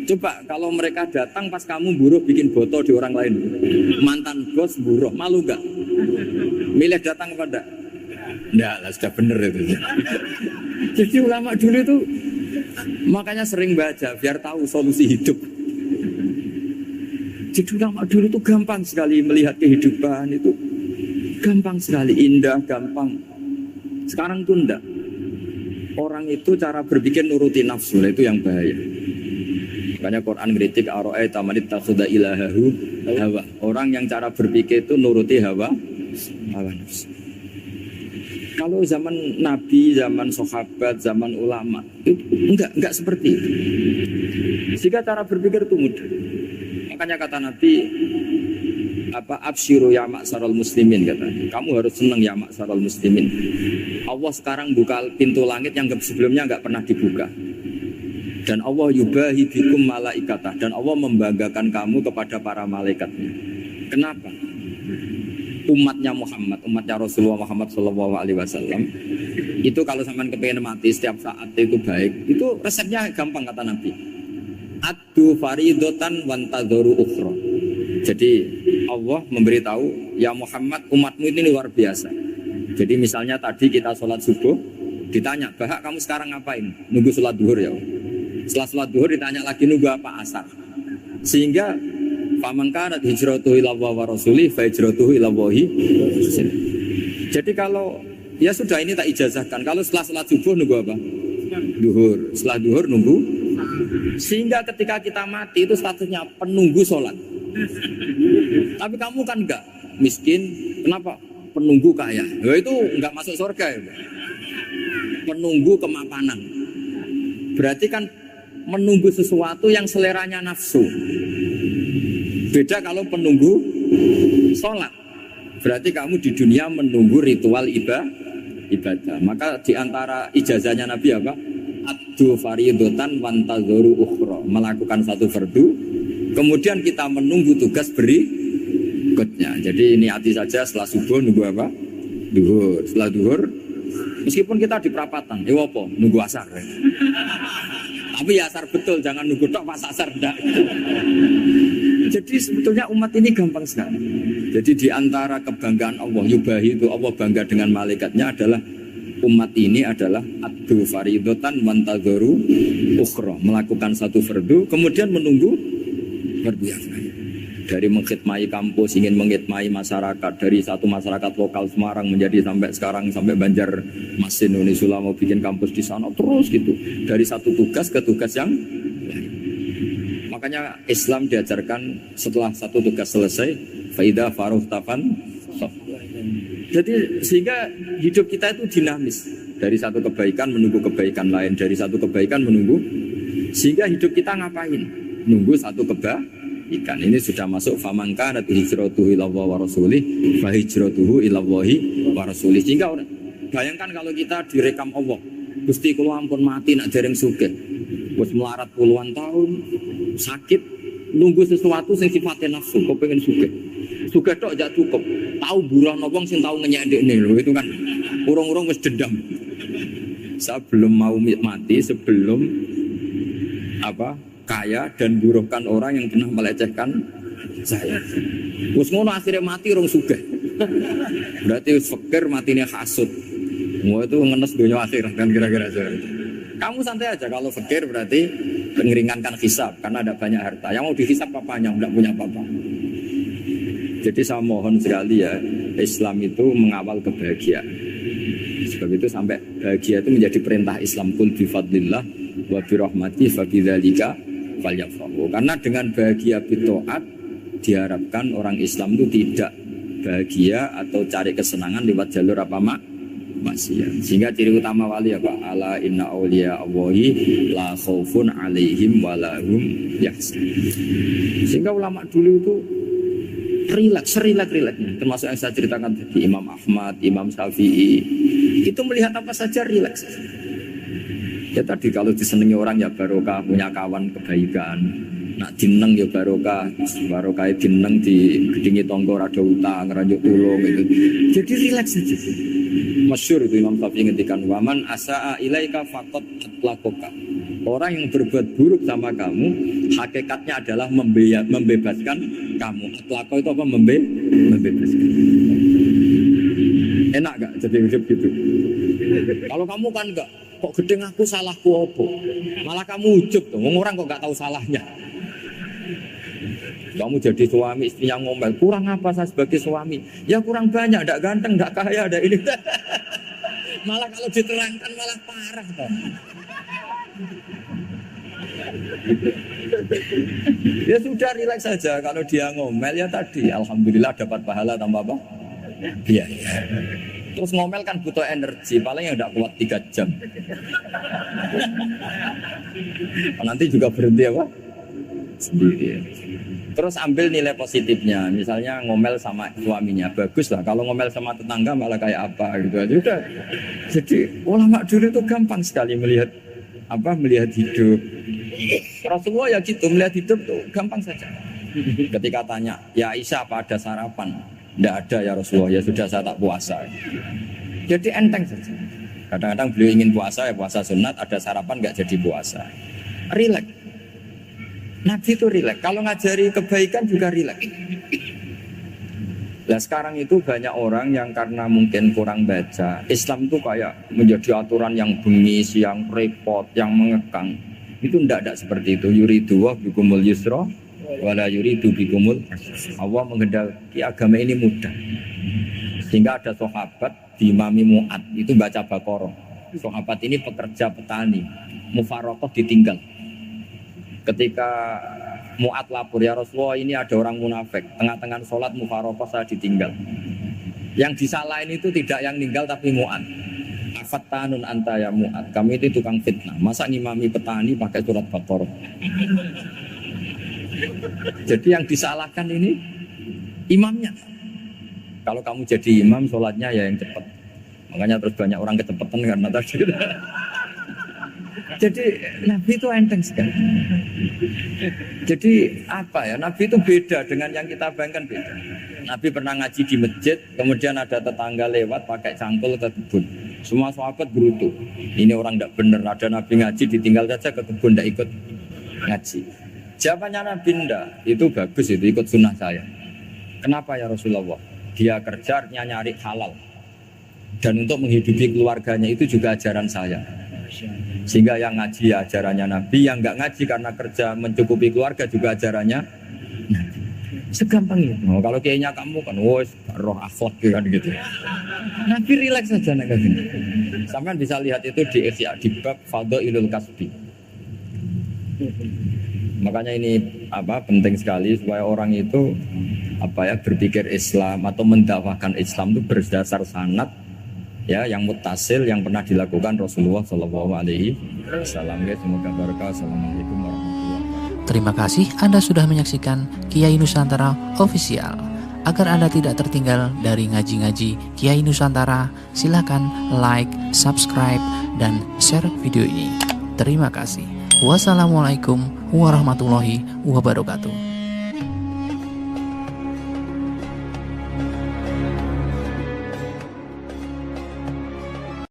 Coba kalau mereka datang pas kamu buruh bikin foto di orang lain, mantan bos buruh, malu nggak? Milih datang apa enggak? Enggak lah, sudah bener itu. Jadi ulama dulu itu makanya sering baca biar tahu solusi hidup. Jadi ulama dulu itu gampang sekali melihat kehidupan itu, gampang sekali, indah, gampang. Sekarang tuh enggak. Orang itu cara berpikir nuruti nafsu, itu yang bahaya. Makanya Quran kritik ara'aita man ittakhadha ilahahu hawa. Orang yang cara berpikir itu nuruti hawa nafsu. Kalau zaman Nabi, zaman sahabat, zaman ulama itu enggak seperti itu. Sehingga cara berpikir itu mudah. Makanya kata Nabi absyiru ya ma'syaral muslimin kata. Kamu harus senang ya ma'syaral muslimin. Allah sekarang buka pintu langit yang sebelumnya enggak pernah dibuka. Dan Allah yubahi bikum malaikatah, dan Allah membanggakan kamu kepada para malaikatnya. Kenapa? Umatnya Muhammad, umatnya Rasulullah Muhammad SAW itu kalau sampean kepengen mati setiap saat itu baik, itu resepnya gampang kata Nabi. Addu faridotan wantadzoru ukhra. Jadi Allah memberitahu, ya Muhammad, umatmu ini luar biasa. Jadi misalnya tadi kita sholat subuh, ditanya, Bahak kamu sekarang ngapain? Nunggu sholat duhur ya. Setelah sholat duhur ditanya lagi nunggu apa asar. Sehingga faman kanat hijratuhu ila Allah wa rasulih fa hijratuhu ila Allah. Jadi kalau ya sudah ini tak ijazahkan. Kalau setelah sholat subuh nunggu apa? Duhur. Setelah duhur nunggu. Sehingga ketika kita mati itu statusnya penunggu sholat. Tapi kamu kan enggak miskin. Kenapa? Penunggu kaya. Ya itu enggak masuk surga ya. Penunggu kemapanan. Berarti kan menunggu sesuatu yang seleranya nafsu. Beda kalau penunggu sholat. Berarti kamu di dunia menunggu ritual ibadah. Maka diantara ijazahnya Nabi apa? Addu faridotan wantadzoru ukhra. Melakukan satu fardu, kemudian kita menunggu tugas berikutnya. Jadi niati saja setelah subuh nunggu apa? Duhur. Setelah duhur, meskipun kita di perapatan, apa? Nunggu asar. Tapi ya asar betul, jangan nunggu tok pas asar enggak. Jadi sebetulnya umat ini gampang sekali. Jadi di antara kebanggaan Allah, yubahi itu Allah bangga dengan malaikatnya adalah umat ini adalah addu faridotan wantadzoru ukhra, melakukan satu fardu kemudian menunggu fardu yang lain. Dari mengkhidmati kampus, ingin mengkhidmati masyarakat, dari satu masyarakat lokal Semarang menjadi sampai sekarang sampai Banjarmasin, Unisula mau bikin kampus di sana terus gitu. Dari satu tugas ke tugas yang lain. Makanya Islam diajarkan setelah satu tugas selesai, faida faruh tafan. Jadi sehingga hidup kita itu dinamis. Dari satu kebaikan menunggu kebaikan lain, dari satu kebaikan menunggu. Sehingga hidup kita ngapain? Nunggu satu kebaikan. Ini sudah masuk faman kanat hijratuhu ila Allah wa rasulih fa hijratuhu ila Allah wa rasulih. Sehingga bayangkan kalau kita direkam Allah. Gusti kula ampun mati nak dereng sugih. Wis melarat puluhan tahun, sakit, nunggu sesuatu sing sifatnya nafsu, kok pengen sugih. Sugih tok jak cukup. Tahu burono wong sing tahu ngenyek ndekne lho, itu kan urung-urung wis dendam. Sebelum mau mati, sebelum kaya dan buruhkan orang yang pernah melecehkan saya. Wis ngono akhirnya mati urung sugih. Berarti wis fakir matine hasud. Mau itu ngenes dunia akhirat kan kira-kira seperti. Kamu santai aja kalau fakir berarti meringankan hisab karena ada banyak harta. Yang mau dihisab papanya enggak punya apa-apa. Jadi saya mohon sekali ya, Islam itu mengawal kebahagiaan. Sebab itu sampai bahagia itu menjadi perintah Islam, kul bi fadlillah wa bi rahmati fa bidzalika falyafrahu. Karena dengan bahagia bitaat diharapkan orang Islam itu tidak bahagia atau cari kesenangan lewat jalur apa maksiat. Sehingga ciri utama wali apa? Ala inna awliya Allahi la khaufun alaihim wa la hum yahzanun. Sehingga ulama dulu itu rileks-rileksnya. Termasuk yang saya ceritakan tadi, Imam Ahmad, Imam Syafi'i, itu melihat apa saja rileks. Ya tadi kalau disenangi orang ya barokah, punya kawan kebaikan. Nak dineng ya barokah dineng di gedingi tonggo rada utang, rajuk tulung itu. Jadi rileks saja. Masyhur itu Imam Syafi'i ngendikan, waman asaa ilaika faqad atlaqaka. Orang yang berbuat buruk sama kamu, hakikatnya adalah membebaskan kamu. Atlaqo itu apa? Membebaskan. Enak gak jadi hidup gitu? Kalau kamu kan enggak, kok gedeng aku salahku apa? Malah kamu ujub tuh, orang kok gak tahu salahnya. Kamu jadi suami, istrinya ngomel, kurang apa saya sebagai suami? Ya kurang banyak, enggak ganteng, enggak kaya, ada ini. Malah kalau diterangkan malah parah toh. Ya sudah rileks saja. Kalau dia ngomel ya tadi, alhamdulillah dapat pahala tambah apa? Biaya. Terus ngomel kan butuh energi, paling yang tidak kuat 3 jam. Nanti juga berhenti apa? Sendiri. Terus ambil nilai positifnya, misalnya ngomel sama suaminya, bagus lah. Kalau ngomel sama tetangga malah kayak apa gitu aja udah. Jadi ulama dulu itu gampang sekali melihat hidup. Rasulullah ya gitu, melihat hidup tuh gampang saja. Ketika tanya, ya Aisyah apa ada sarapan? Tidak ada ya Rasulullah, ya sudah saya tak puasa. Jadi enteng saja. Kadang-kadang beliau ingin puasa, ya puasa sunat, ada sarapan nggak jadi puasa. Rileks. Nabi itu rileks. Kalau ngajari kebaikan juga rileks. Nah sekarang itu banyak orang yang karena mungkin kurang baca, Islam itu kayak menjadi aturan yang bengis, yang repot, yang mengekang. Itu tidak seperti itu. Yuridu wa bikumul yusra wala yuridu bikumul. Allah menghendaki agama ini mudah. Sehingga ada sahabat di Imami Mu'ad itu baca Baqarah. Sahabat ini pekerja petani, mufarokoh ditinggal. Ketika Mu'ad lapor, ya Rasulullah ini ada orang munafik, tengah-tengah sholat mufarokoh saya ditinggal. Yang disalahin itu tidak yang tinggal tapi Mu'ad. Afattanun anta ya Mu'ad, kami itu tukang fitnah. Masa ngimami petani pakai surat Baqarah? Jadi yang disalahkan ini imamnya. Kalau kamu jadi imam, sholatnya ya yang cepat. Makanya terus banyak orang kecepatan karena tadi. Jadi Nabi itu enteng sekali. Jadi apa ya? Nabi itu beda dengan yang kita bayangkan beda. Nabi pernah ngaji di masjid, kemudian ada tetangga lewat pakai cangkul ke kebun. Semua sahabat berutuh. Ini orang tidak benar. Ada Nabi ngaji ditinggal saja ke kebun, tidak ikut ngaji. Jawabannya Nabi tidak. Itu bagus, itu ikut sunnah saya. Kenapa ya Rasulullah? Dia kerja nyari halal. Dan untuk menghidupi keluarganya itu juga ajaran saya. Sehingga yang ngaji ya ajarannya Nabi, yang nggak ngaji karena kerja mencukupi keluarga juga ajarannya Nabi. Segampang itu. Oh, kalau kayaknya kamu kan, roh akhlak kan gitu. Nabi rileks saja nek gini. Sampean bisa lihat itu di Ihya di bab Fadhailul Kasbi. Makanya ini penting sekali supaya orang itu berpikir Islam atau mendakwahkan Islam itu berdasar sanad ya yang muttasil yang pernah dilakukan Rasulullah Shallallahu Alaihi Wasallam. Semoga berkah. Assalamualaikum warahmatullahi wabarakatuh. Terima kasih Anda sudah menyaksikan Kiai Nusantara Official. Agar Anda tidak tertinggal dari ngaji-ngaji Kiai Nusantara, silakan like, subscribe, dan share video ini. Terima kasih. Wassalamualaikum warahmatullahi wabarakatuh.